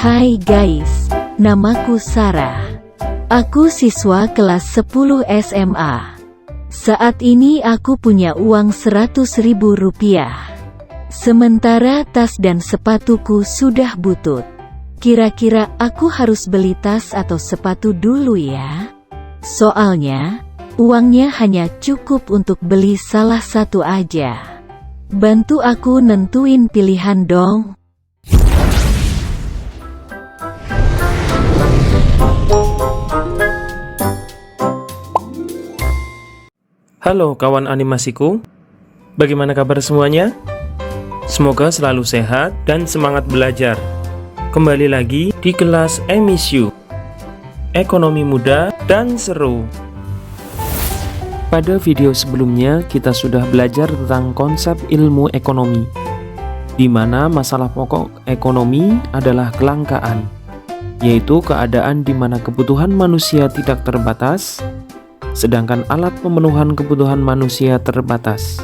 Hai guys, namaku Sarah. Aku siswa kelas 10 SMA. Saat ini aku punya uang 100.000 rupiah. Sementara tas dan sepatuku sudah butut. Kira-kira aku harus beli tas atau sepatu dulu ya? Soalnya, uangnya hanya cukup untuk beli salah satu aja. Bantu aku nentuin pilihan dong. Halo kawan animasiku, bagaimana kabar semuanya? Semoga selalu sehat dan semangat belajar. Kembali lagi di kelas MISU, Ekonomi Mudah dan Seru. Pada video sebelumnya kita sudah belajar tentang konsep ilmu ekonomi, di mana masalah pokok ekonomi adalah kelangkaan, yaitu keadaan di mana kebutuhan manusia tidak terbatas, sedangkan alat pemenuhan kebutuhan manusia terbatas.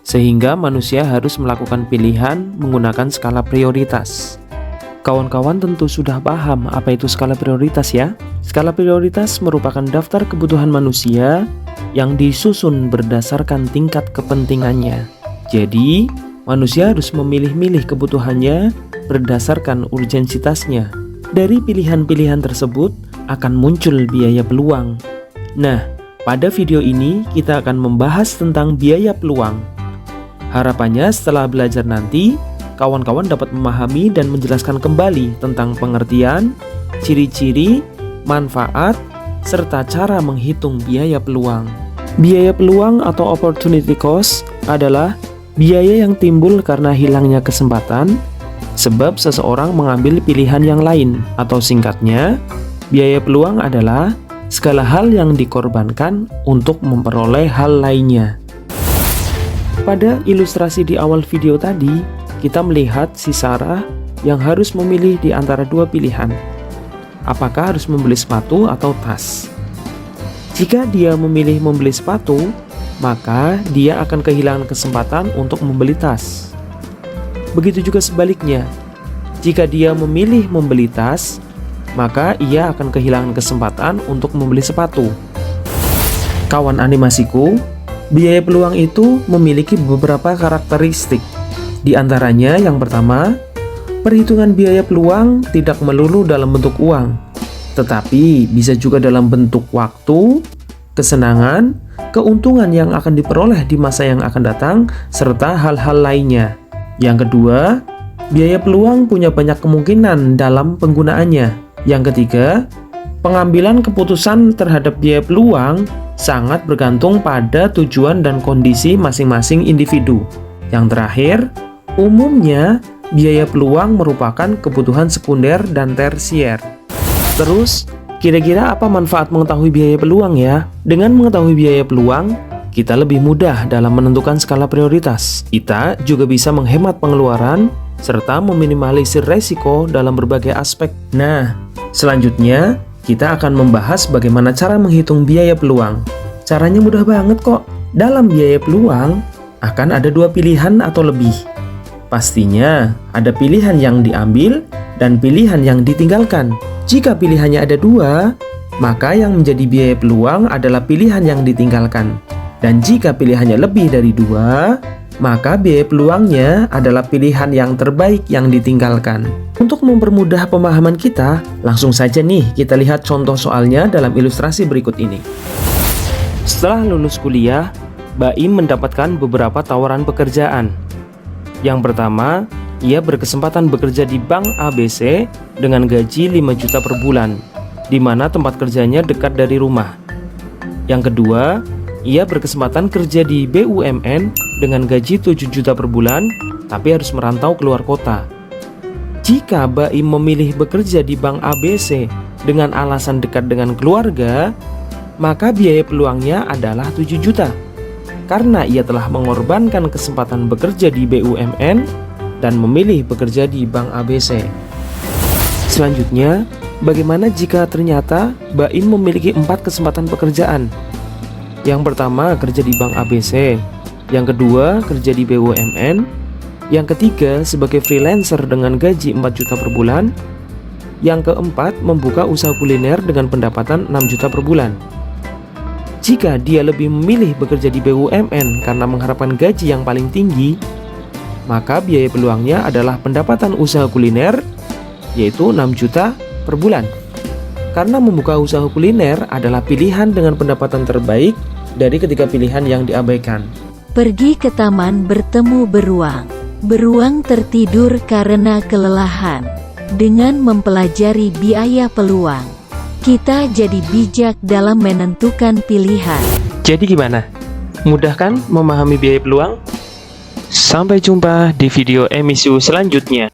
Sehingga manusia harus melakukan pilihan menggunakan skala prioritas. Kawan-kawan tentu sudah paham apa itu skala prioritas ya? Skala prioritas merupakan daftar kebutuhan manusia yang disusun berdasarkan tingkat kepentingannya. Jadi, manusia harus memilih-milih kebutuhannya berdasarkan urgensitasnya. Dari pilihan-pilihan tersebut akan muncul biaya peluang. Nah, pada video ini kita akan membahas tentang biaya peluang. Harapannya setelah belajar nanti, kawan-kawan dapat memahami dan menjelaskan kembali tentang pengertian, ciri-ciri, manfaat, serta cara menghitung biaya peluang. Biaya peluang atau opportunity cost adalah biaya yang timbul karena hilangnya kesempatan, sebab seseorang mengambil pilihan yang lain, atau singkatnya, biaya peluang adalah segala hal yang dikorbankan untuk memperoleh hal lainnya. Pada ilustrasi di awal video tadi, kita melihat si Sarah yang harus memilih di antara dua pilihan. Apakah harus membeli sepatu atau tas? Jika dia memilih membeli sepatu, maka dia akan kehilangan kesempatan untuk membeli tas. Begitu juga sebaliknya, jika dia memilih membeli tas, maka ia akan kehilangan kesempatan untuk membeli sepatu. Kawan animasiku, biaya peluang itu memiliki beberapa karakteristik. Di antaranya yang pertama, perhitungan biaya peluang tidak melulu dalam bentuk uang, tetapi bisa juga dalam bentuk waktu, kesenangan, keuntungan yang akan diperoleh di masa yang akan datang, serta hal-hal lainnya. Yang kedua, biaya peluang punya banyak kemungkinan dalam penggunaannya. Yang ketiga, pengambilan keputusan terhadap biaya peluang sangat bergantung pada tujuan dan kondisi masing-masing individu. Yang terakhir, umumnya biaya peluang merupakan kebutuhan sekunder dan tersier. Terus, kira-kira apa manfaat mengetahui biaya peluang ya? Dengan mengetahui biaya peluang, kita lebih mudah dalam menentukan skala prioritas. Kita juga bisa menghemat pengeluaran serta meminimalisir resiko dalam berbagai aspek. Nah, selanjutnya kita akan membahas bagaimana cara menghitung biaya peluang. Caranya mudah banget kok. Dalam biaya peluang akan ada dua pilihan atau lebih. Pastinya ada pilihan yang diambil dan pilihan yang ditinggalkan. Jika pilihannya ada dua, maka yang menjadi biaya peluang adalah pilihan yang ditinggalkan. Dan jika pilihannya lebih dari dua, maka biaya peluangnya adalah pilihan yang terbaik yang ditinggalkan. Untuk mempermudah pemahaman kita, langsung saja nih kita lihat contoh soalnya dalam ilustrasi berikut ini. Setelah lulus kuliah, Baim mendapatkan beberapa tawaran pekerjaan. Yang pertama, ia berkesempatan bekerja di Bank ABC dengan gaji 5 juta per bulan, di mana tempat kerjanya dekat dari rumah. Yang kedua, ia berkesempatan kerja di BUMN dengan gaji 7 juta per bulan, tapi harus merantau keluar kota. Jika Baim memilih bekerja di Bank ABC dengan alasan dekat dengan keluarga, maka biaya peluangnya adalah 7 juta. Karena ia telah mengorbankan kesempatan bekerja di BUMN dan memilih bekerja di Bank ABC. Selanjutnya, bagaimana jika ternyata Baim memiliki 4 kesempatan pekerjaan? Yang pertama, kerja di Bank ABC. Yang kedua, kerja di BUMN. Yang ketiga, sebagai freelancer dengan gaji 4 juta per bulan. Yang keempat, membuka usaha kuliner dengan pendapatan 6 juta per bulan. Jika dia lebih memilih bekerja di BUMN karena mengharapkan gaji yang paling tinggi, maka biaya peluangnya adalah pendapatan usaha kuliner, yaitu 6 juta per bulan. Karena membuka usaha kuliner adalah pilihan dengan pendapatan terbaik dari ketiga pilihan yang diabaikan. Pergi ke taman bertemu beruang. Beruang tertidur karena kelelahan. Dengan mempelajari biaya peluang, kita jadi bijak dalam menentukan pilihan. Jadi gimana? Mudah kan memahami biaya peluang? Sampai jumpa di video emisi selanjutnya.